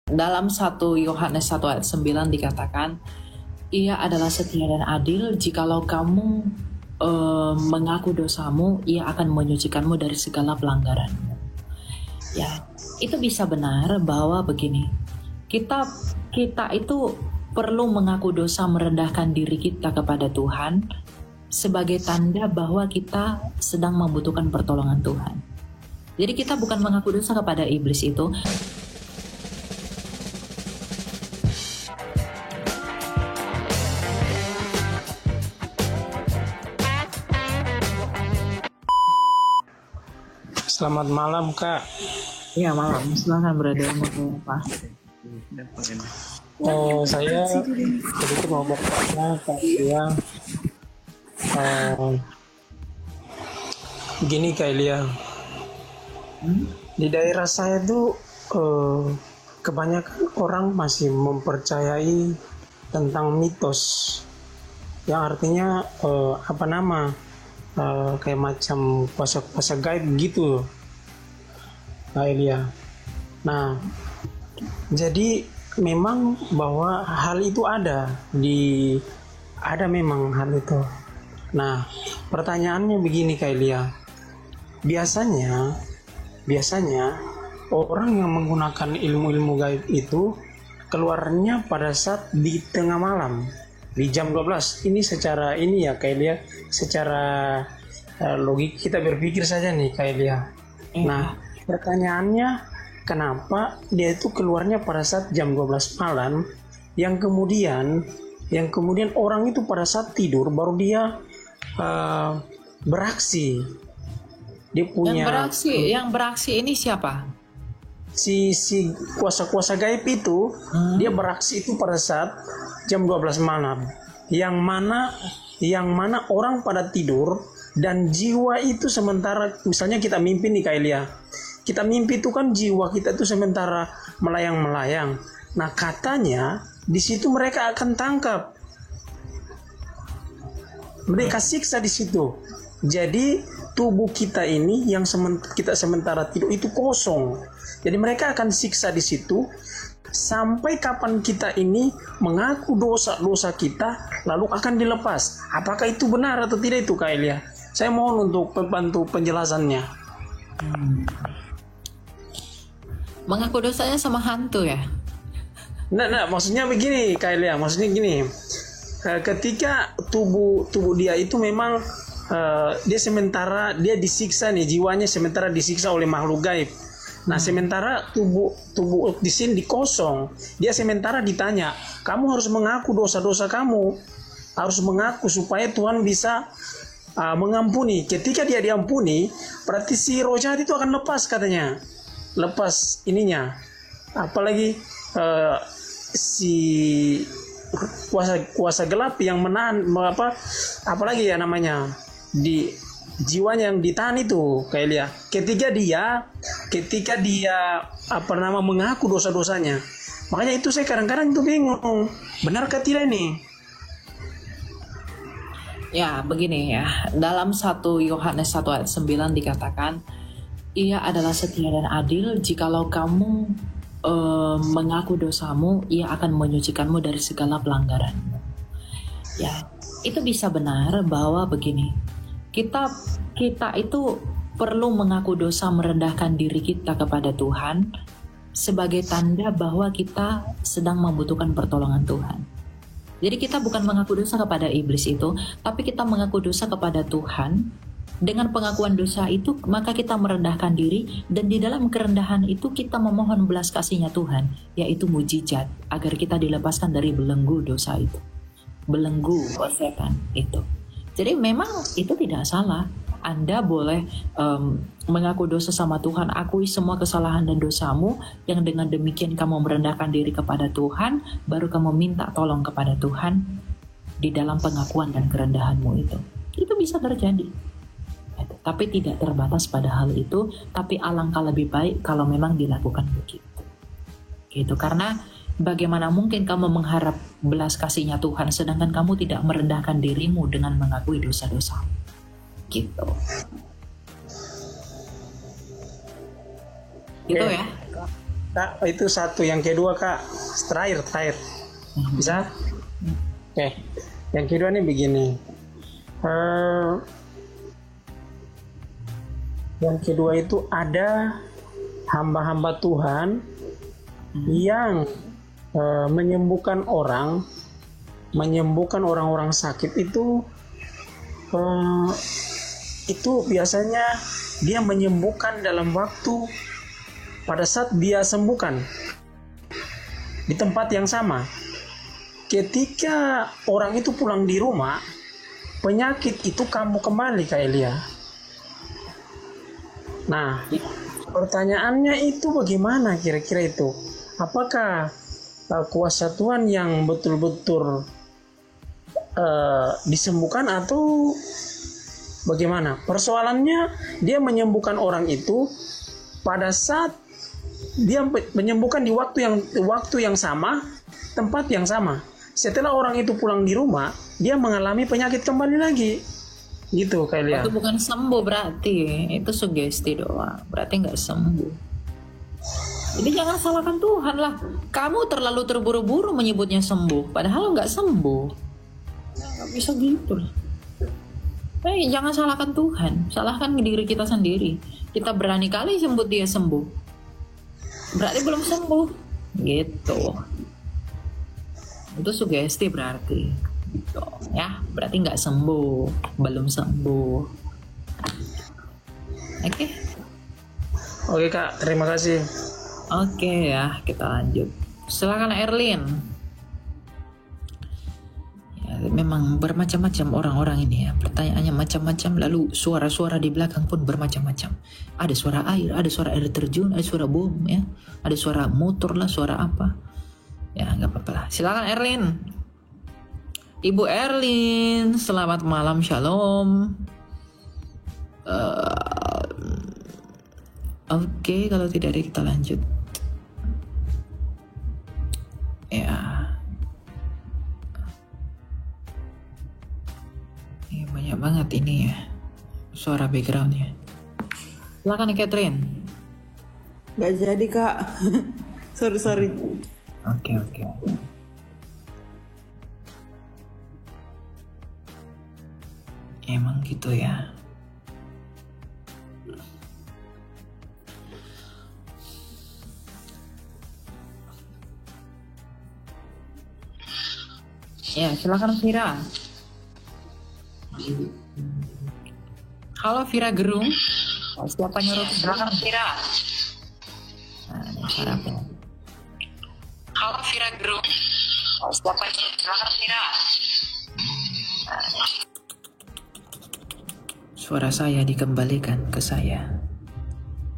Dalam 1 Yohanes 1 ayat 9 dikatakan, Ia adalah setia dan adil. Jikalau kamu mengaku dosamu, Ia akan menyucikanmu dari segala pelanggaranmu. Ya, itu bisa benar bahwa begini, kita itu perlu mengaku dosa, merendahkan diri kita kepada Tuhan sebagai tanda bahwa kita sedang membutuhkan pertolongan Tuhan. Jadi kita bukan mengaku dosa kepada iblis itu. Selamat malam, Kak. Ya, malam. Silakan berada mau apa? Saya sedikit mau bertanya, Kak. Gini, Kak Elia. Di daerah saya tuh kebanyakan orang masih mempercayai tentang mitos, yang artinya kayak macam kuasa-kuasa gaib gitu, Kak Elia. Nah, jadi memang bahwa hal itu ada memang hal itu. Nah, pertanyaannya begini, Kak Elia. Biasanya orang yang menggunakan ilmu-ilmu gaib itu keluarnya pada saat di tengah malam, di jam 12. Ini secara ya, Kak Elia, secara logik kita berpikir saja nih, Kak Elia. Nah, pertanyaannya, kenapa dia itu keluarnya pada saat jam 12 malam, yang kemudian orang itu pada saat tidur baru dia beraksi. Dia punya yang beraksi ini siapa? Si kuasa-kuasa gaib itu, dia beraksi itu pada saat jam 12 malam. Yang mana orang pada tidur dan jiwa itu sementara, misalnya kita mimpi nih, Kak Elia. Kita mimpi itu kan jiwa kita itu sementara melayang-melayang. Nah, katanya di situ mereka akan tangkap. Mereka siksa di situ. Jadi tubuh kita ini yang kita sementara tidur itu kosong. Jadi mereka akan siksa di situ sampai kapan kita ini mengaku dosa-dosa kita lalu akan dilepas. Apakah itu benar atau tidak itu, Kak Elia? Saya mohon untuk membantu penjelasannya. Mengaku dosanya sama hantu ya? Nah, maksudnya begini, Kak Elia. Maksudnya gini, ketika tubuh dia itu memang dia sementara dia disiksa nih, jiwanya sementara disiksa oleh makhluk gaib. Nah, sementara tubuh di sini kosong. Dia sementara ditanya, kamu harus mengaku dosa-dosa kamu, harus mengaku supaya Tuhan bisa mengampuni. Ketika dia diampuni, berarti si roh jahat itu akan lepas, katanya. Lepas ininya. Apalagi si kuasa gelap yang menahan apalagi ya namanya, di jiwanya yang ditahan itu, Kak Elia. Ketika dia mengaku dosa-dosanya. Makanya itu saya kadang-kadang itu bingung, benarkah tidak ini? Ya, begini ya. Dalam 1 Yohanes 1 ayat 9 dikatakan, Ia adalah setia dan adil. Jikalau kamu mengaku dosamu, Ia akan menyucikanmu dari segala pelanggaranmu. Ya, itu bisa benar bahwa begini, kita itu perlu mengaku dosa, merendahkan diri kita kepada Tuhan sebagai tanda bahwa kita sedang membutuhkan pertolongan Tuhan. Jadi kita bukan mengaku dosa kepada iblis itu, tapi kita mengaku dosa kepada Tuhan. Dengan pengakuan dosa itu, maka kita merendahkan diri, dan di dalam kerendahan itu kita memohon belas kasihnya Tuhan, yaitu mujizat, agar kita dilepaskan dari belenggu dosa itu, belenggu setan itu. Jadi memang itu tidak salah. Anda boleh mengaku dosa sama Tuhan, akui semua kesalahan dan dosamu, yang dengan demikian kamu merendahkan diri kepada Tuhan, baru kamu minta tolong kepada Tuhan di dalam pengakuan dan kerendahanmu itu. Itu bisa terjadi. Tapi tidak terbatas pada hal itu, tapi alangkah lebih baik kalau memang dilakukan begitu. Gitu, karena bagaimana mungkin kamu mengharap belas kasihnya Tuhan sedangkan kamu tidak merendahkan dirimu dengan mengakui dosa-dosa. Gitu. Gitu ya. Kak, itu satu. Yang kedua Kak, terakhir. Bisa? Oke. Yang kedua nih begini. Yang kedua itu ada hamba-hamba Tuhan yang menyembuhkan orang-orang sakit itu biasanya dia menyembuhkan dalam waktu pada saat dia sembuhkan di tempat yang sama. Ketika orang itu pulang di rumah, penyakit itu kambuh kembali Kak Elia. Nah, pertanyaannya itu bagaimana kira-kira itu? Apakah kuasa Tuhan yang betul-betul disembuhkan atau bagaimana? Persoalannya dia menyembuhkan orang itu pada saat dia menyembuhkan di waktu yang sama, tempat yang sama. Setelah orang itu pulang di rumah, dia mengalami penyakit kembali lagi. Gitu kalian. Itu bukan sembuh berarti, itu sugesti doang. Berarti nggak sembuh. Jadi jangan salahkan Tuhan lah. Kamu terlalu terburu-buru menyebutnya sembuh, padahal nggak sembuh. Nggak bisa gitu lah. Jangan salahkan Tuhan, salahkan diri kita sendiri. Kita berani kali sebut dia sembuh, berarti belum sembuh. Gitu. Itu sugesti berarti. Gitu, ya, berarti nggak sembuh, belum sembuh. Oke Kak, terima kasih. Oke ya, kita lanjut. Silakan Erlin. Ya, memang bermacam-macam orang-orang ini ya. Pertanyaannya macam-macam, lalu suara-suara di belakang pun bermacam-macam. Ada suara air terjun, ada suara bom ya, ada suara motor lah, suara apa. Ya nggak apa-apa lah. Silakan Erlin. Ibu Erlin, selamat malam, shalom. Oke, kalau tidak ada kita lanjut. Ya. Ini banyak banget ini ya, suara backgroundnya. Silakan Catherine. Gak jadi Kak. sorry. Oke. Emang gitu ya. Ya, silakan Vira. Halo Vira Gerung. Siapa nyuruh? Silakan Vira. Nah, ini suara apa? Halo Vira Gerung. Siapa nyuruh? Silakan Vira. Suara saya dikembalikan ke saya,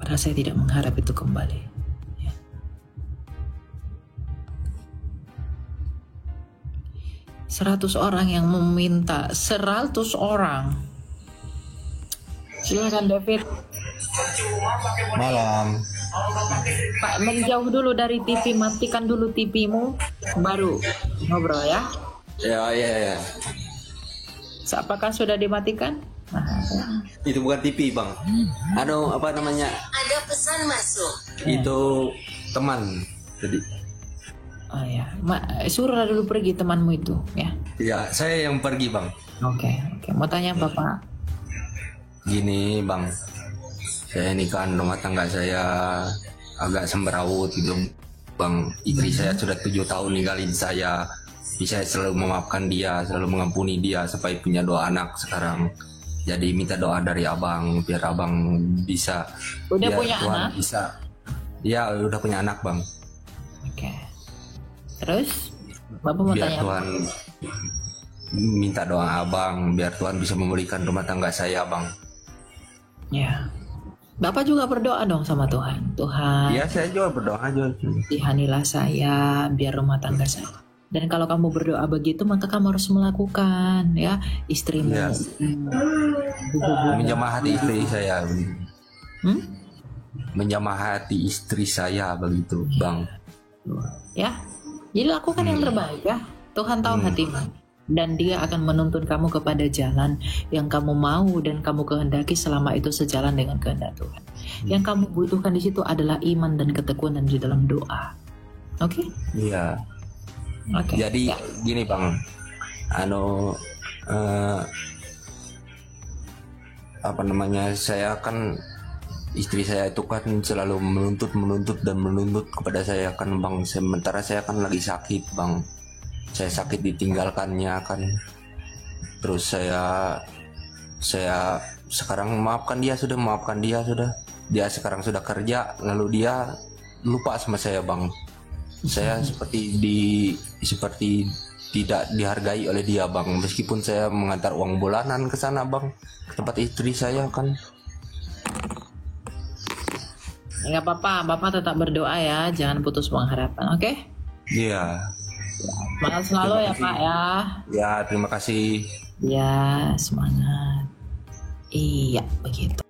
padahal saya tidak mengharap itu kembali. Ya. 100 orang yang meminta, 100 orang. Silakan David. Malam. Pak, menjauh dulu dari TV, matikan dulu TV-mu, baru ngobrol ya. Ya. Apakah sudah dimatikan? Nah, Itu bukan TV bang. Apa namanya? Ada pesan masuk. Itu teman. Jadi. oh ya, suruh dulu pergi temanmu itu ya. Ya, saya yang pergi bang. Oke. Mau tanya apa Pak? Gini bang, saya ini kan rumah tangga saya agak semberawut gitu bang. Istri saya sudah 7 tahun ninggalin saya. Saya selalu memaafkan dia, selalu mengampuni dia supaya punya 2 anak sekarang. Jadi minta doa dari abang biar abang bisa. Udah biar punya Tuhan anak? Bisa. Ya udah punya anak bang. Oke. Terus Bapak mau Biar tanya Tuhan minta doa abang biar Tuhan bisa memulihkan rumah tangga saya bang. ya. Bapak juga berdoa dong sama Tuhan. Tuhan, Iya saya juga berdoa aja. kasihanilah saya biar rumah tangga saya. Dan kalau kamu berdoa begitu, maka kamu harus melakukan ya, istrimu. Ya. Menjamah hati istri saya. Menjamah hati istri saya begitu bang. Ya. Jadi lakukan yang terbaik ya. Tuhan tahu hatimu. dan dia akan menuntun kamu kepada jalan yang kamu mau dan kamu kehendaki selama itu sejalan dengan kehendak Tuhan. Yang kamu butuhkan di situ adalah iman dan ketekunan di dalam doa. Oke? Iya. Oke. Jadi Ya. gini Bang, apa namanya, saya kan istri saya itu kan selalu menuntut kepada saya kan Bang, sementara saya kan lagi sakit Bang, saya sakit ditinggalkannya kan, terus saya sekarang maafkan dia sudah, dia sekarang sudah kerja, lalu dia lupa sama saya Bang, saya seperti tidak dihargai oleh dia Bang, meskipun saya mengantar uang bulanan ke sana Bang, ke tempat istri saya kan. Nggak apa-apa, Bapak tetap berdoa ya, jangan putus pengharapan, oke? Iya. Semangat selalu ya Pak ya. Ya, terima kasih. Ya, semangat. Iya, begitu.